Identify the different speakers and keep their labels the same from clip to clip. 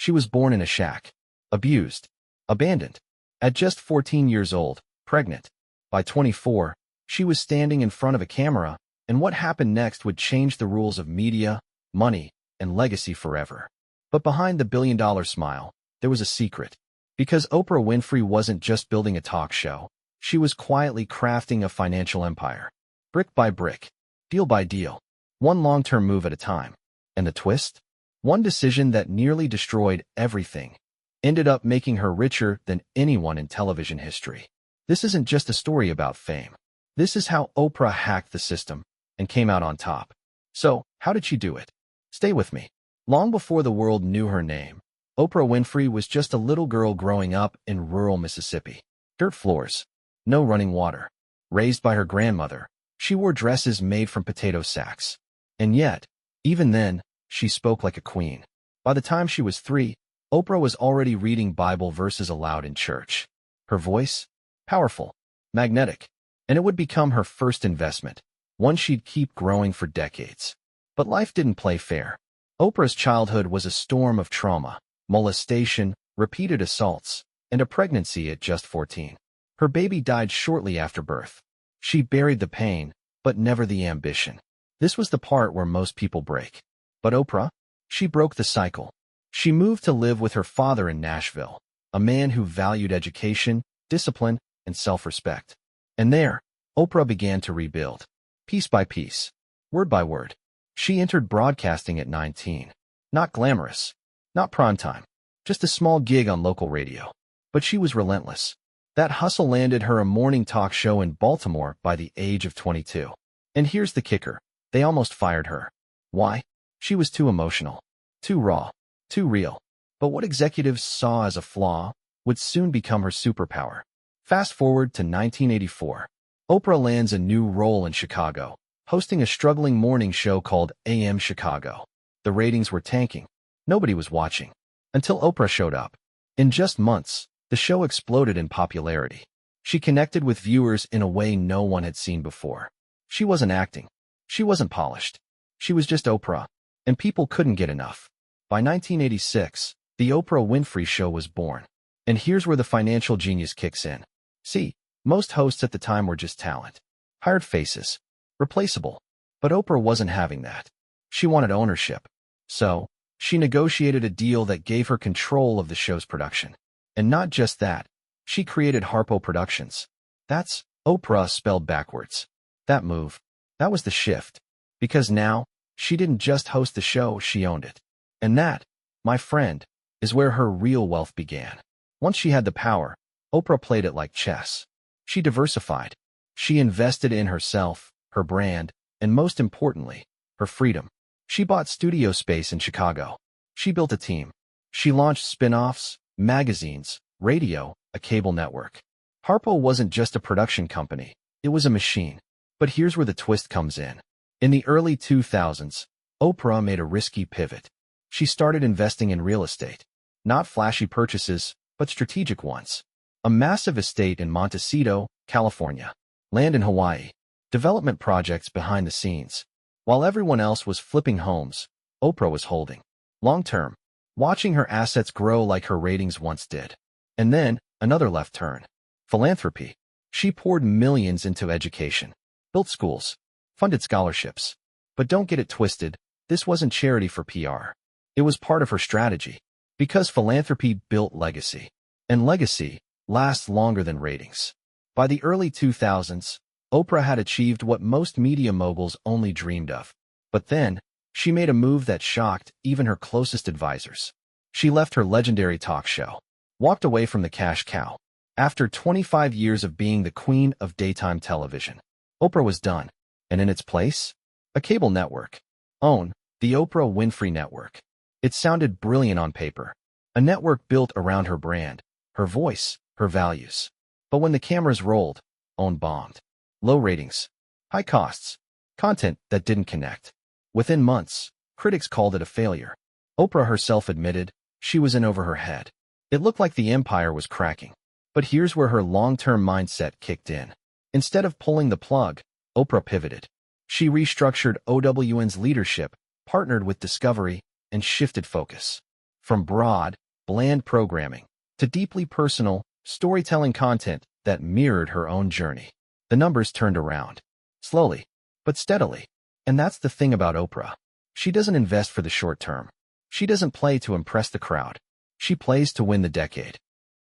Speaker 1: She was born in a shack, abused, abandoned. At just 14 years old, pregnant. By 24, she was standing in front of a camera, and what happened next would change the rules of media, money, and legacy forever. But behind the billion-dollar smile, there was a secret. Because Oprah Winfrey wasn't just building a talk show, she was quietly crafting a financial empire. Brick by brick, deal by deal, one long-term move at a time. And the twist? One decision that nearly destroyed everything ended up making her richer than anyone in television history. This isn't just a story about fame. This is how Oprah hacked the system and came out on top. So, how did she do it? Stay with me. Long before the world knew her name, Oprah Winfrey was just a little girl growing up in rural Mississippi. Dirt floors, no running water. Raised by her grandmother, she wore dresses made from potato sacks. And yet, even then, she spoke like a queen. By the time she was 3, Oprah was already reading Bible verses aloud in church. Her voice? Powerful, magnetic, and it would become her first investment, one she'd keep growing for decades. But life didn't play fair. Oprah's childhood was a storm of trauma, molestation, repeated assaults, and a pregnancy at just 14. Her baby died shortly after birth. She buried the pain, but never the ambition. This was the part where most people break. But Oprah? She broke the cycle. She moved to live with her father in Nashville, a man who valued education, discipline, and self-respect. And there, Oprah began to rebuild. Piece by piece, word by word. She entered broadcasting at 19. Not glamorous, not primetime, just a small gig on local radio. But she was relentless. That hustle landed her a morning talk show in Baltimore by the age of 22. And here's the kicker. They almost fired her. Why? She was too emotional, too raw, too real. But what executives saw as a flaw would soon become her superpower. Fast forward to 1984. Oprah lands a new role in Chicago, hosting a struggling morning show called AM Chicago. The ratings were tanking. Nobody was watching. Until Oprah showed up. In just months, the show exploded in popularity. She connected with viewers in a way no one had seen before. She wasn't acting. She wasn't polished. She was just Oprah, and people couldn't get enough. By 1986, The Oprah Winfrey Show was born. And here's where the financial genius kicks in. See, most hosts at the time were just talent. Hired faces. Replaceable. But Oprah wasn't having that. She wanted ownership. So, she negotiated a deal that gave her control of the show's production. And not just that, she created Harpo Productions. That's Oprah spelled backwards. That move. That was the shift. Because now, she didn't just host the show, she owned it. And that, my friend, is where her real wealth began. Once she had the power, Oprah played it like chess. She diversified. She invested in herself, her brand, and most importantly, her freedom. She bought studio space in Chicago. She built a team. She launched spin-offs, magazines, radio, a cable network. Harpo wasn't just a production company. It was a machine. But here's where the twist comes in. In the early 2000s, Oprah made a risky pivot. She started investing in real estate. Not flashy purchases, but strategic ones. A massive estate in Montecito, California. Land in Hawaii. Development projects behind the scenes. While everyone else was flipping homes, Oprah was holding. Long-term. Watching her assets grow like her ratings once did. And then, another left turn. Philanthropy. She poured millions into education. Built schools. Funded scholarships. But don't get it twisted, this wasn't charity for PR. It was part of her strategy. Because philanthropy built legacy. And legacy lasts longer than ratings. By the early 2000s, Oprah had achieved what most media moguls only dreamed of. But then, she made a move that shocked even her closest advisors. She left her legendary talk show. Walked away from the cash cow. After 25 years of being the queen of daytime television, Oprah was done. And in its place, a cable network. OWN, the Oprah Winfrey Network. It sounded brilliant on paper. A network built around her brand, her voice, her values. But when the cameras rolled, OWN bombed. Low ratings. High costs. Content that didn't connect. Within months, critics called it a failure. Oprah herself admitted she was in over her head. It looked like the empire was cracking. But here's where her long-term mindset kicked in. Instead of pulling the plug, Oprah pivoted. She restructured OWN's leadership, partnered with Discovery, and shifted focus. From broad, bland programming to deeply personal, storytelling content that mirrored her own journey. The numbers turned around. Slowly, but steadily. And that's the thing about Oprah. She doesn't invest for the short term. She doesn't play to impress the crowd. She plays to win the decade.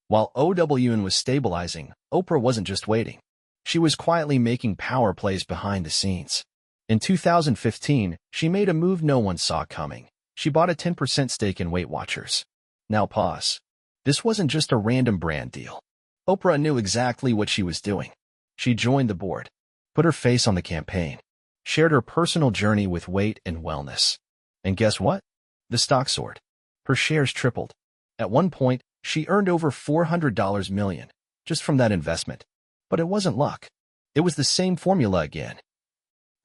Speaker 1: While OWN was stabilizing, Oprah wasn't just waiting. She was quietly making power plays behind the scenes. In 2015, she made a move no one saw coming. She bought a 10% stake in Weight Watchers. Now pause. This wasn't just a random brand deal. Oprah knew exactly what she was doing. She joined the board, put her face on the campaign, shared her personal journey with weight and wellness. And guess what? The stock soared. Her shares tripled. At one point, she earned over $400 million just from that investment. But it wasn't luck. It was the same formula again.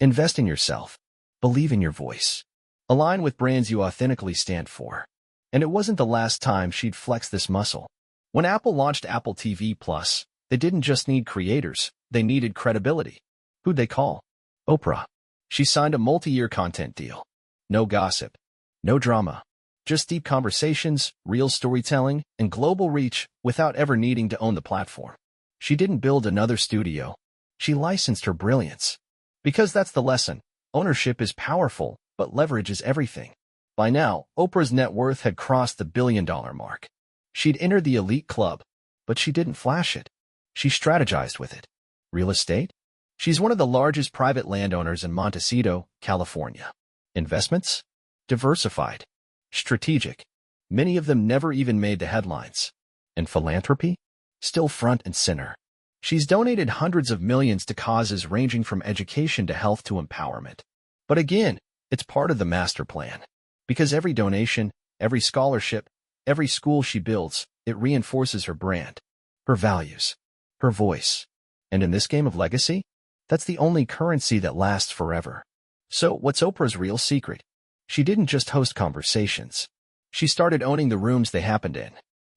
Speaker 1: Invest in yourself. Believe in your voice. Align with brands you authentically stand for. And it wasn't the last time she'd flexed this muscle. When Apple launched Apple TV Plus, they didn't just need creators, they needed credibility. Who'd they call? Oprah. She signed a multi-year content deal. No gossip. No drama. Just deep conversations, real storytelling, and global reach without ever needing to own the platform. She didn't build another studio. She licensed her brilliance. Because that's the lesson. Ownership is powerful, but leverage is everything. By now, Oprah's net worth had crossed the billion-dollar mark. She'd entered the elite club, but she didn't flash it. She strategized with it. Real estate? She's one of the largest private landowners in Montecito, California. Investments? Diversified. Strategic. Many of them never even made the headlines. And philanthropy? Still front and center. She's donated hundreds of millions to causes ranging from education to health to empowerment. But again, it's part of the master plan. Because every donation, every scholarship, every school she builds, it reinforces her brand, her values, her voice. And in this game of legacy, that's the only currency that lasts forever. So what's Oprah's real secret? She didn't just host conversations. She started owning the rooms they happened in.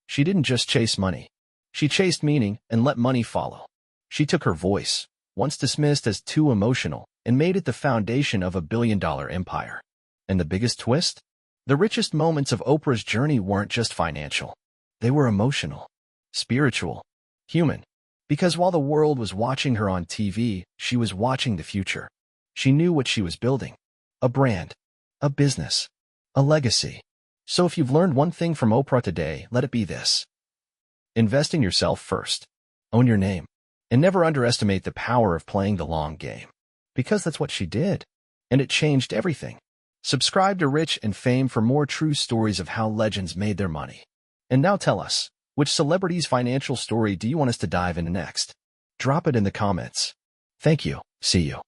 Speaker 1: She didn't just chase money. She chased meaning and let money follow. She took her voice, once dismissed as too emotional, and made it the foundation of a billion-dollar empire. And the biggest twist? The richest moments of Oprah's journey weren't just financial. They were emotional, spiritual, human. Because while the world was watching her on TV, she was watching the future. She knew what she was building. A brand, a business, a legacy. So if you've learned one thing from Oprah today, let it be this. Invest in yourself first. Own your name. And never underestimate the power of playing the long game. Because that's what she did. And it changed everything. Subscribe to Rich and Fame for more true stories of how legends made their money. And now tell us, which celebrity's financial story do you want us to dive into next? Drop it in the comments. Thank you. See you.